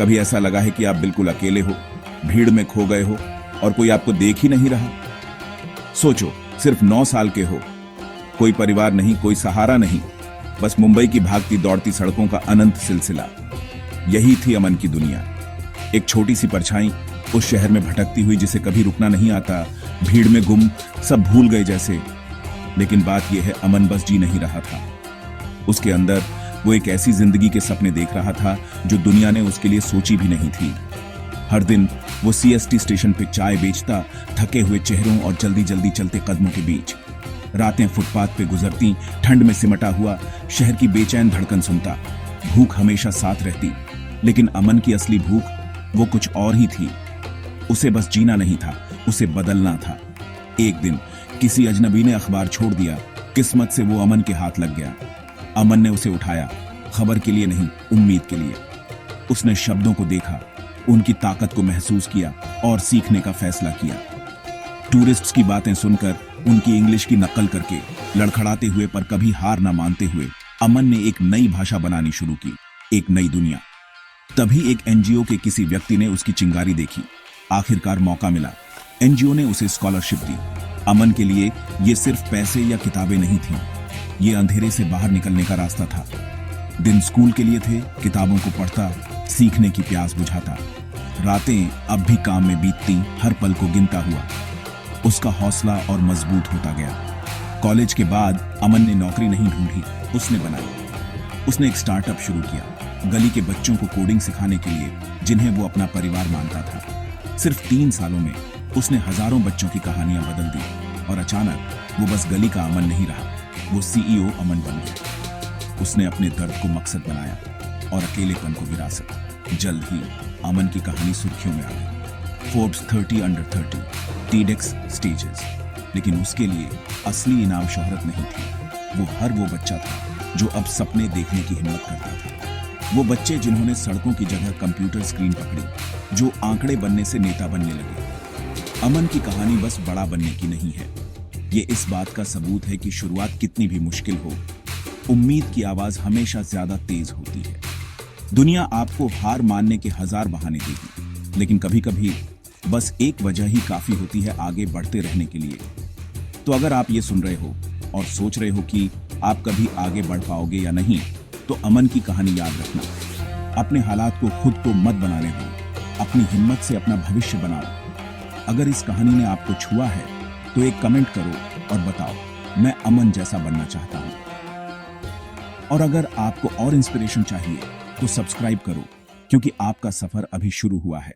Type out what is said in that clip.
कभी ऐसा लगा है कि आप बिल्कुल अकेले हो, भीड़ में खो गए हो और कोई आपको देख ही नहीं रहा? सोचो, सिर्फ 9 साल के हो, कोई परिवार नहीं, कोई सहारा नहीं, बस मुंबई की भागती दौड़ती सड़कों का अनंत सिलसिला। यही थी अमन की दुनिया, एक छोटी सी परछाई उस शहर में भटकती हुई जिसे कभी रुकना नहीं आता, भीड़ में गुम, सब भूल गए जैसे। लेकिन बात यह है, अमन बस जी नहीं रहा था। उसके अंदर वो एक ऐसी जिंदगी के सपने देख रहा था जो दुनिया ने उसके लिए सोची भी नहीं थी। हर दिन वो सीएसटी स्टेशन पे चाय बेचता, थके हुए चेहरों और जल्दी जल्दी चलते कदमों के बीच। रातें फुटपाथ पे गुजरती, ठंड में सिमटा हुआ शहर की बेचैन धड़कन सुनता। भूख हमेशा साथ रहती, लेकिन अमन की असली भूख वो कुछ और ही थी। उसे बस जीना नहीं था, उसे बदलना था। एक दिन किसी अजनबी ने अखबार छोड़ दिया, किस्मत से वो अमन के हाथ लग गया। अमन ने उसे उठाया, खबर के लिए नहीं, उम्मीद के लिए। उसने शब्दों को देखा, उनकी ताकत को महसूस किया और सीखने का फैसला किया। टूरिस्ट्स की बातें सुनकर, उनकी इंग्लिश की नकल करके, लड़खड़ाते हुए पर कभी हार ना मानते हुए अमन ने एक नई भाषा बनानी शुरू की, एक नई दुनिया। तभी एक एनजीओ के किसी व्यक्ति ने उसकी चिंगारी देखी। आखिरकार मौका मिला। एनजीओ ने उसे स्कॉलरशिप दी। अमन के लिए ये सिर्फ पैसे या किताबें नहीं थी, ये अंधेरे से बाहर निकलने का रास्ता था। दिन स्कूल के लिए थे, किताबों को पढ़ता, सीखने की प्यास बुझाता। रातें अब भी काम में बीतती, हर पल को गिनता हुआ। उसका हौसला और मजबूत होता गया। कॉलेज के बाद अमन ने नौकरी नहीं ढूंढी, उसने बनाई। उसने एक स्टार्टअप शुरू किया, गली के बच्चों को कोडिंग सिखाने के लिए, जिन्हें वो अपना परिवार मानता था। सिर्फ 3 सालों में उसने हजारों बच्चों की कहानियां बदल दी और अचानक वो बस गली का अमन नहीं रहा, वो सीईओ अमन बन गया। उसने अपने दर्द को मकसद बनाया और अकेलेपन को विरासत। जल्द ही अमन की कहानी सुर्खियों में आ गई। Forbes 30 under 30, TEDx stages. लेकिन उसके लिए असली इनाम शोहरत नहीं थी, वो बच्चा था जो अब सपने देखने की हिम्मत करता था। वो बच्चे जिन्होंने सड़कों की जगह कंप्यूटर स्क्रीन पकड़ी, जो आंकड़े बनने से नेता बनने लगे। अमन की कहानी बस बड़ा बनने की नहीं है, ये इस बात का सबूत है कि शुरुआत कितनी भी मुश्किल हो, उम्मीद की आवाज हमेशा ज्यादा तेज होती है। दुनिया आपको हार मानने के 1000 बहाने देगी, लेकिन कभी कभी बस एक वजह ही काफी होती है आगे बढ़ते रहने के लिए। तो अगर आप ये सुन रहे हो और सोच रहे हो कि आप कभी आगे बढ़ पाओगे या नहीं, तो अमन की कहानी याद रखना। अपने हालात को खुद को मत बनाने दो, अपनी हिम्मत से अपना भविष्य बनाओ। अगर इस कहानी ने आपको छुआ है तो एक कमेंट करो और बताओ, मैं अमन जैसा बनना चाहता हूं। और अगर आपको और इंस्पिरेशन चाहिए तो सब्सक्राइब करो, क्योंकि आपका सफर अभी शुरू हुआ है।